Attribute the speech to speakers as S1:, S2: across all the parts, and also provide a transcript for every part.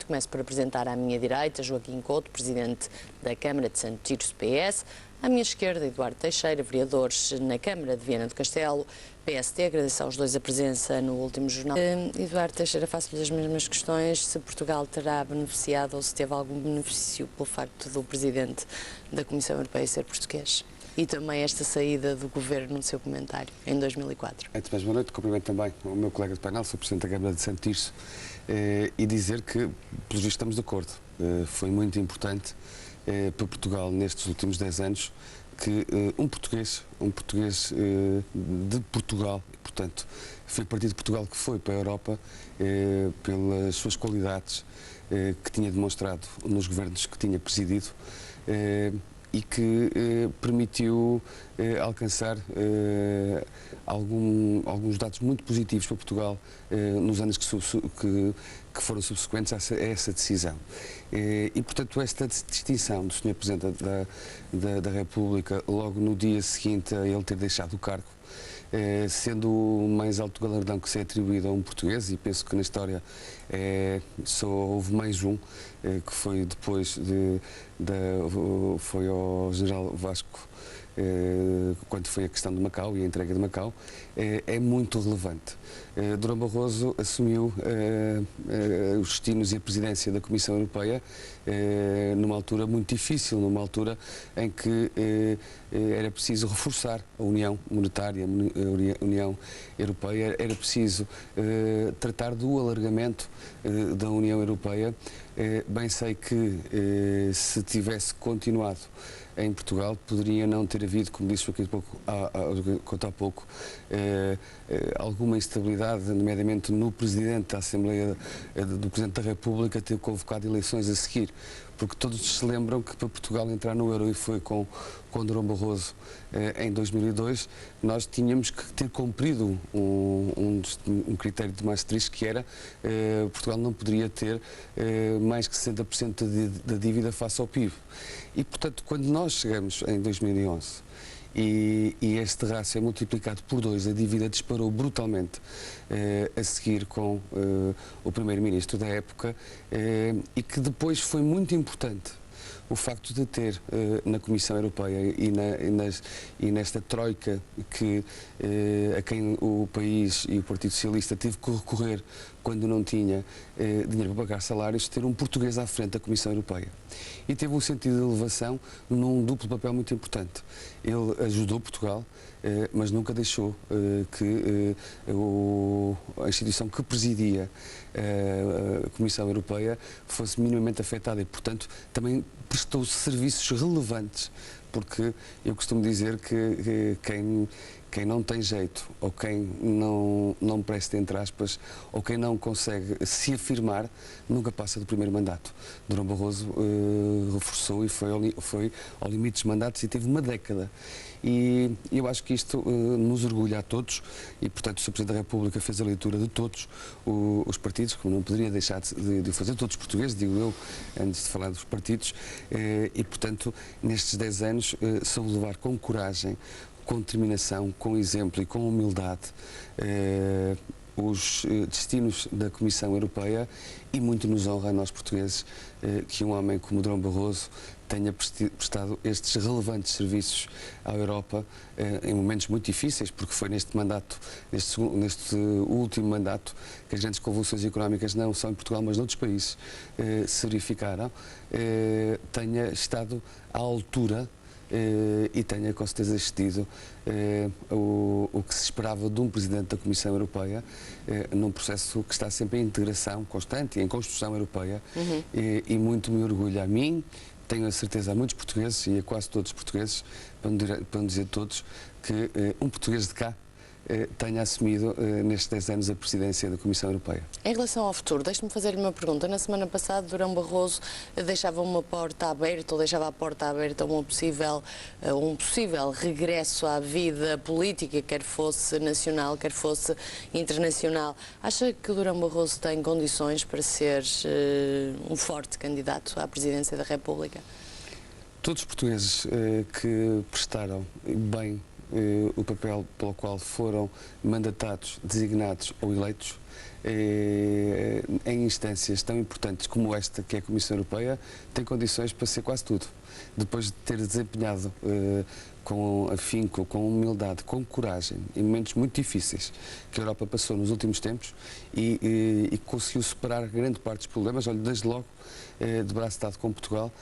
S1: Parlamento. Começo por apresentar à minha direita Joaquim Couto, Presidente da Câmara de Santo Tirso, PS. À minha esquerda, Eduardo Teixeira, vereadores na Câmara de Viana do Castelo, PSD. Agradeço aos dois a presença no último jornal. Eduardo Teixeira, faço-lhe as mesmas questões. Se Portugal terá beneficiado ou se teve algum benefício pelo facto do Presidente da Comissão Europeia ser português? E também esta saída do Governo no seu comentário, em 2004.
S2: Antes de mais, boa noite. Cumprimento também o meu colega de painel, sou Presidente da Câmara de Santo Tirso, e dizer que, pelos vistos, estamos de acordo. Foi muito importante para Portugal, nestes últimos 10 anos, que um português de Portugal, e, portanto, foi a partir de Portugal que foi para a Europa, pelas suas qualidades que tinha demonstrado nos governos que tinha presidido, e que permitiu alcançar alguns dados muito positivos para Portugal nos anos que foram subsequentes a essa decisão. E, portanto, esta distinção do Sr. Presidente da República, logo no dia seguinte a ele ter deixado o cargo, sendo o mais alto galardão que se é atribuído a um português, e penso que na história só houve mais um, que foi depois foi ao General Vasco, quando foi a questão de Macau e a entrega de Macau, é muito relevante. Durão Barroso assumiu os destinos e a presidência da Comissão Europeia numa altura muito difícil, numa altura em que era preciso reforçar a União Monetária, a União Europeia, era preciso tratar do alargamento da União Europeia. Bem sei que se tivesse continuado em Portugal, poderia não ter havido, como disse aqui há pouco, alguma instabilidade, nomeadamente no Presidente da Assembleia, do Presidente da República, ter convocado eleições a seguir, porque todos se lembram que para Portugal entrar no euro, e foi com Durão Barroso em 2002, nós tínhamos que ter cumprido um critério de Maastricht, que era Portugal não poderia ter mais que 60% da dívida face ao PIB. E, portanto, quando nós chegamos em 2011 e este rácio é multiplicado por 2, a dívida disparou brutalmente a seguir com o primeiro-ministro da época, e que depois foi muito importante o facto de ter na Comissão Europeia e nesta troika a quem o país e o Partido Socialista teve que recorrer quando não tinha dinheiro para pagar salários, ter um português à frente da Comissão Europeia. E teve um sentido de elevação num duplo papel muito importante. Ele ajudou Portugal, mas nunca deixou que a instituição que presidia a Comissão Europeia fosse minimamente afetada, e, portanto, também prestou serviços relevantes, porque eu costumo dizer que quem não tem jeito, ou quem não presta, entre aspas, ou quem não consegue se afirmar, nunca passa do primeiro mandato. Durão Barroso reforçou e foi ao limite dos mandatos e teve uma década. E eu acho que isto nos orgulha a todos, e, portanto, o Sr. Presidente da República fez a leitura de todos os partidos, como não poderia deixar de fazer, todos os portugueses, digo eu, antes de falar dos partidos, e, portanto, nestes 10 anos, soube levar com coragem, com determinação, com exemplo e com humildade os destinos da Comissão Europeia, e muito nos honra a nós portugueses que um homem como Durão Barroso tenha prestado estes relevantes serviços à Europa em momentos muito difíceis, porque foi neste mandato, neste último mandato, que as grandes convulsões económicas, não só em Portugal, mas noutros países, se verificaram, tenha estado à altura e tenha com certeza existido o que se esperava de um Presidente da Comissão Europeia, num processo que está sempre em integração constante e em construção europeia, e muito me orgulha a mim, tenho a certeza a muitos portugueses, e a quase todos os portugueses, para não dizer todos, que um português de cá tenha assumido nestes 10 anos a presidência da Comissão Europeia.
S1: Em relação ao futuro, deixe-me fazer-lhe uma pergunta. Na semana passada, Durão Barroso deixava uma porta aberta, ou deixava a porta aberta a um possível regresso à vida política, quer fosse nacional, quer fosse internacional. Acha que Durão Barroso tem condições para ser um forte candidato à presidência da República?
S2: Todos os portugueses que prestaram bem o papel pelo qual foram mandatados, designados ou eleitos em instâncias tão importantes como esta, que é a Comissão Europeia, tem condições para ser quase tudo. Depois de ter desempenhado com afinco, com humildade, com coragem, em momentos muito difíceis que a Europa passou nos últimos tempos e conseguiu superar grande parte dos problemas, olha, desde logo, de braço dado com Portugal,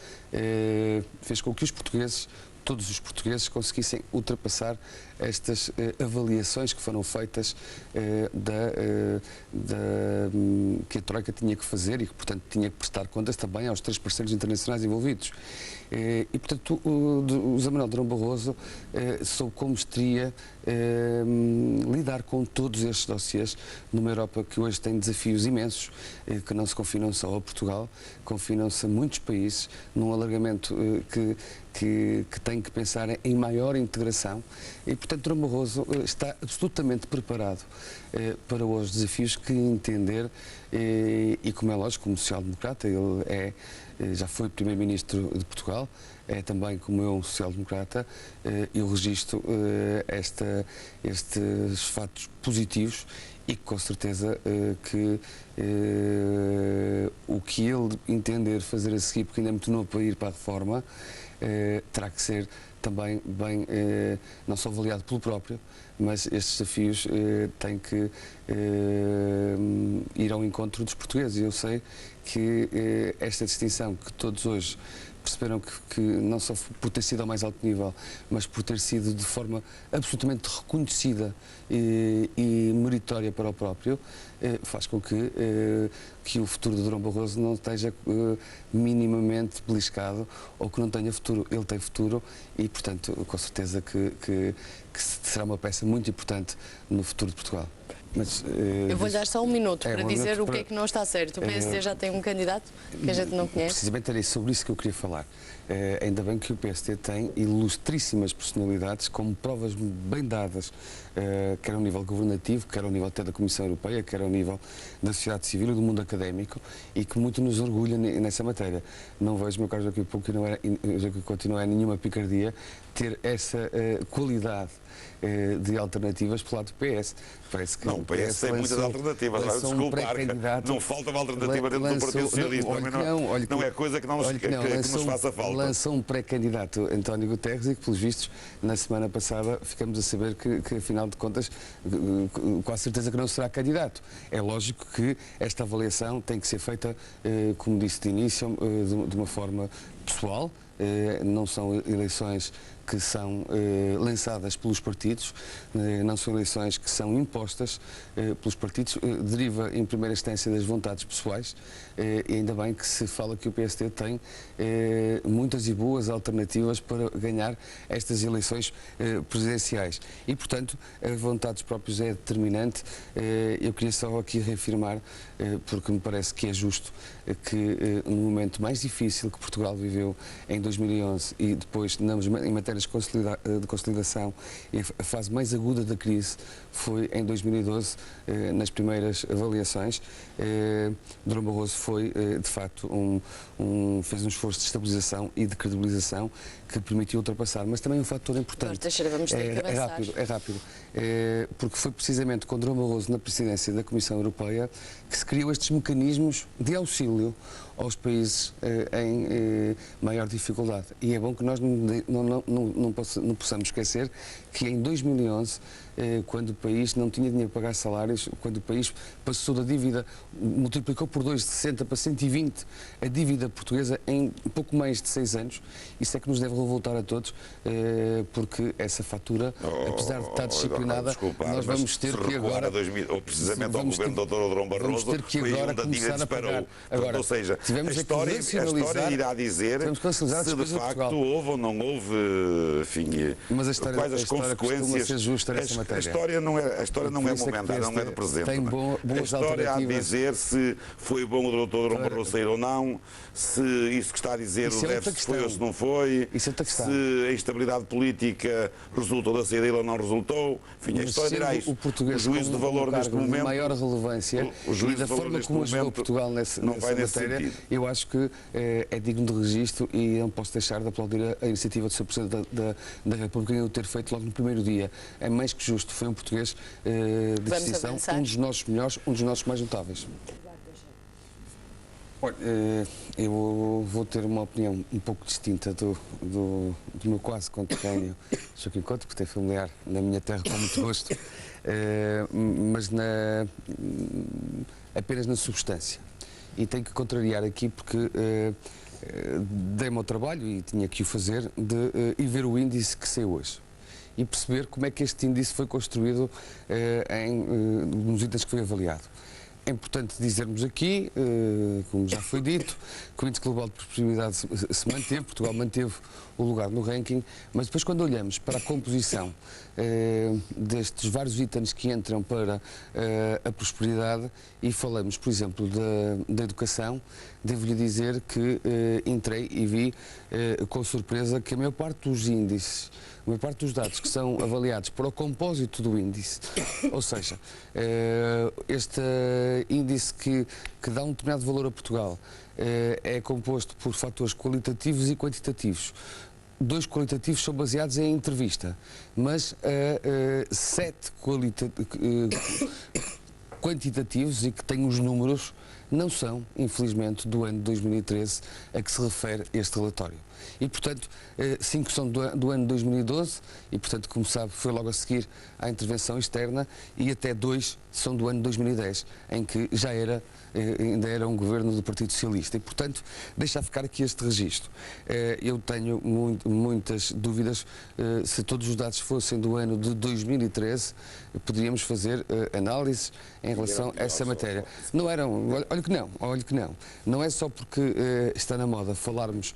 S2: fez com que os portugueses, todos os portugueses, conseguissem ultrapassar estas avaliações que foram feitas que a Troika tinha que fazer e que, portanto, tinha que prestar contas também aos 3 parceiros internacionais envolvidos. E, portanto, o José Manuel Durão Barroso soube com mestria lidar com todos estes dossiês numa Europa que hoje tem desafios imensos, que não se confinam só a Portugal, confinam-se a muitos países, num alargamento que tem que pensar em maior integração e, portanto, Durão Barroso está absolutamente preparado para os desafios que entender e, como é lógico, como social-democrata, ele já foi Primeiro-Ministro de Portugal, é também, como eu, um social-democrata, eu registro estes fatos positivos e com certeza que o que ele entender fazer a seguir, porque ainda é muito novo para ir para a reforma, terá que ser também bem, não só avaliado pelo próprio, mas estes desafios têm que ir ao encontro dos portugueses. E eu sei que esta distinção que todos hoje perceberam que não só por ter sido ao mais alto nível, mas por ter sido de forma absolutamente reconhecida e meritória para o próprio, faz com que o futuro de Durão Barroso não esteja minimamente beliscado ou que não tenha futuro. Ele tem futuro e, portanto, com certeza que será uma peça muito importante no futuro de Portugal. Mas,
S1: eu vou-lhe dar só um minuto para dizer o que é que não está certo. O PSD já tem um candidato que a gente não conhece?
S2: Precisamente era sobre isso que eu queria falar. Ainda bem que o PSD tem ilustríssimas personalidades com provas bem dadas, quer ao nível governativo, quer ao nível até da Comissão Europeia, quer ao nível da sociedade civil e do mundo académico, e que muito nos orgulha nessa matéria. Não vejo, meu caro Joaquim Pouco, que continua a nenhuma picardia ter essa qualidade de alternativas pelo lado do PS.
S3: Parece que não, o PS tem muitas alternativas. Desculpar, não falta uma alternativa dentro do Partido Socialista. Não é coisa que nos faça falta.
S2: Lançou um pré-candidato, António Guterres, e que, pelos vistos, na semana passada ficamos a saber que afinal de contas, com a certeza que não será candidato. É lógico que esta avaliação tem que ser feita, como disse de início, de uma forma pessoal. Não são eleições que são lançadas pelos partidos, não são eleições que são impostas pelos partidos, deriva em primeira instância das vontades pessoais e ainda bem que se fala que o PSD tem muitas e boas alternativas para ganhar estas eleições presidenciais e, portanto, a vontade dos próprios é determinante. Eu queria só aqui reafirmar, porque me parece que é justo que no momento mais difícil que Portugal viveu em 2011 e depois em matéria de consolidação, a fase mais aguda da crise foi em 2012, nas primeiras avaliações. Durão Barroso foi, de facto, fez um esforço de estabilização e de credibilização que permitiu ultrapassar, mas também um fator importante.
S1: Teixeira, vamos ter que avançar.
S2: É rápido, porque foi precisamente com Durão Barroso na presidência da Comissão Europeia que se criou estes mecanismos de auxílio aos países em maior dificuldade. E é bom que nós não possamos esquecer que em 2011, quando o país não tinha dinheiro para pagar salários, quando o país passou da dívida, multiplicou por 2 de 60 para 120 a dívida portuguesa em pouco mais de 6 anos, isso é que nos deve revoltar a todos, porque essa fatura, apesar de estar disciplinada, nós vamos ter que agora...
S3: ou precisamente ao governo do Dr. Durão Barroso, foi onde a dívida disparou. Agora, ou seja, a história irá dizer se de facto houve ou não houve, enfim, quais as consequências. A história não é momentânea, não é do presente. A história há de dizer se foi bom o Dr. Durão Barroso sair ou não, se isso que está a dizer o déficit foi ou se não foi, se a instabilidade política resultou da saída dele ou não resultou. Enfim, a história dirá isso.
S2: O
S3: juízo de valor neste momento,
S2: maior relevância e da forma como ajudou Portugal nessa matéria, eu acho que é digno de registro e não posso deixar de aplaudir a iniciativa do Sr. Presidente da República em o ter feito logo primeiro dia, é mais que justo, foi um português de distinção, um dos nossos melhores, um dos nossos mais notáveis. Olha, eu vou ter uma opinião um pouco distinta do meu quase conterrâneo Joaquim Couto, porque é familiar na minha terra com muito gosto, mas apenas na substância. E tenho que contrariar aqui porque dei-me ao trabalho, e tinha que o fazer, de ir ver o índice que saiu hoje e perceber como é que este índice foi construído nos itens que foi avaliado. É importante dizermos aqui, como já foi dito, que o índice global de prosperidade se manteve, Portugal manteve o lugar no ranking, mas depois quando olhamos para a composição destes vários itens que entram para a prosperidade e falamos, por exemplo, da educação, devo-lhe dizer que entrei e vi com surpresa que a maior parte dos índices, a maior parte dos dados que são avaliados para o compósito do índice, ou seja, este índice que dá um determinado valor a Portugal é composto por fatores qualitativos e quantitativos. 2 qualitativos são baseados em entrevista, mas 7 quantitativos e que têm os números não são, infelizmente, do ano de 2013 a que se refere este relatório. E, portanto, 5 são do ano de 2012 e, portanto, como sabe, foi logo a seguir à intervenção externa, e até 2 são do ano de 2010, em que ainda era um governo do Partido Socialista. E, portanto, deixa ficar aqui este registro. Eu tenho muitas dúvidas se todos os dados fossem do ano de 2013, poderíamos fazer análises em relação a essa matéria. Não eram, olha que não. Não é só porque está na moda falarmos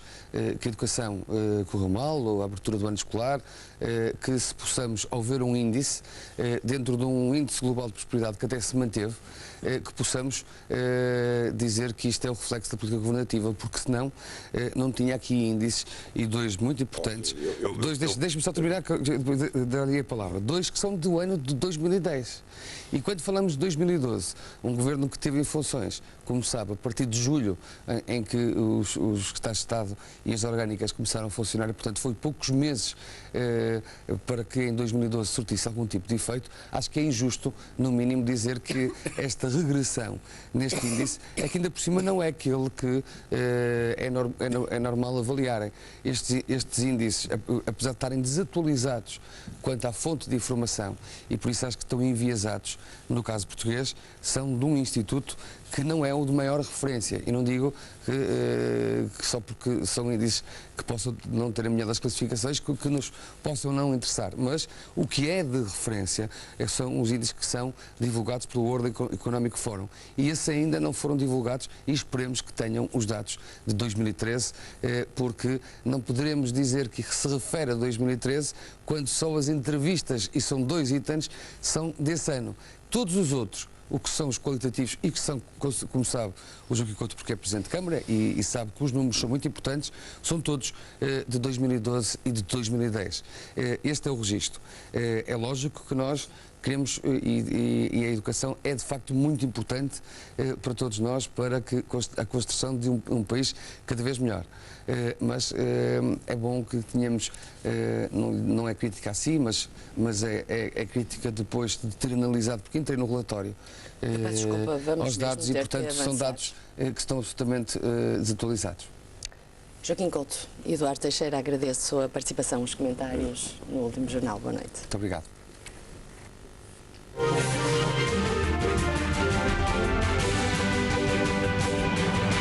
S2: que a educação correu mal, ou a abertura do ano escolar, que se possamos, ao ver um índice, dentro de um índice global de prosperidade que até se manteve, que possamos dizer que isto é o reflexo da política governativa, porque senão não tinha aqui índices, e 2 muito importantes. Deixe-me só terminar, dar-lhe a palavra. 2 que são do ano de 2010. E quando falamos de 2012, um governo que teve em funções, como sabe, a partir de julho, em que os secretários de Estado e as orgânicas começaram a funcionar, e, portanto, foi poucos meses para que em 2012 surtisse algum tipo de efeito, acho que é injusto, no mínimo, dizer que esta regressão neste índice é que ainda por cima não é aquele que é normal avaliarem. Estes índices, apesar de estarem desatualizados quanto à fonte de informação, e por isso acho que estão enviesados, no caso português, são de um instituto que não é o de maior referência. E não digo que só porque são índices que possam não ter a melhor das classificações, que nos possam não interessar. Mas o que é de referência são os índices que são divulgados pelo World Economic Forum. E esses ainda não foram divulgados, e esperemos que tenham os dados de 2013, porque não poderemos dizer que se refere a 2013 quando só as entrevistas, e são 2 itens, são desse ano. Todos os outros, o que são os qualitativos e que são, como sabe, o Joaquim Couto, porque é Presidente de Câmara e sabe que os números são muito importantes, são todos de 2012 e de 2010. Este é o registro. É lógico que nós queremos, e a educação é de facto muito importante para todos nós, para a construção de um país cada vez melhor. Mas é bom que tenhamos, não é crítica a si, mas é crítica depois de ter analisado, porque entrei no relatório, aos dados, e portanto são dados que estão absolutamente desatualizados.
S1: Joaquim Couto, Eduardo Teixeira, agradeço a participação, os comentários no último jornal. Boa noite.
S2: Muito obrigado.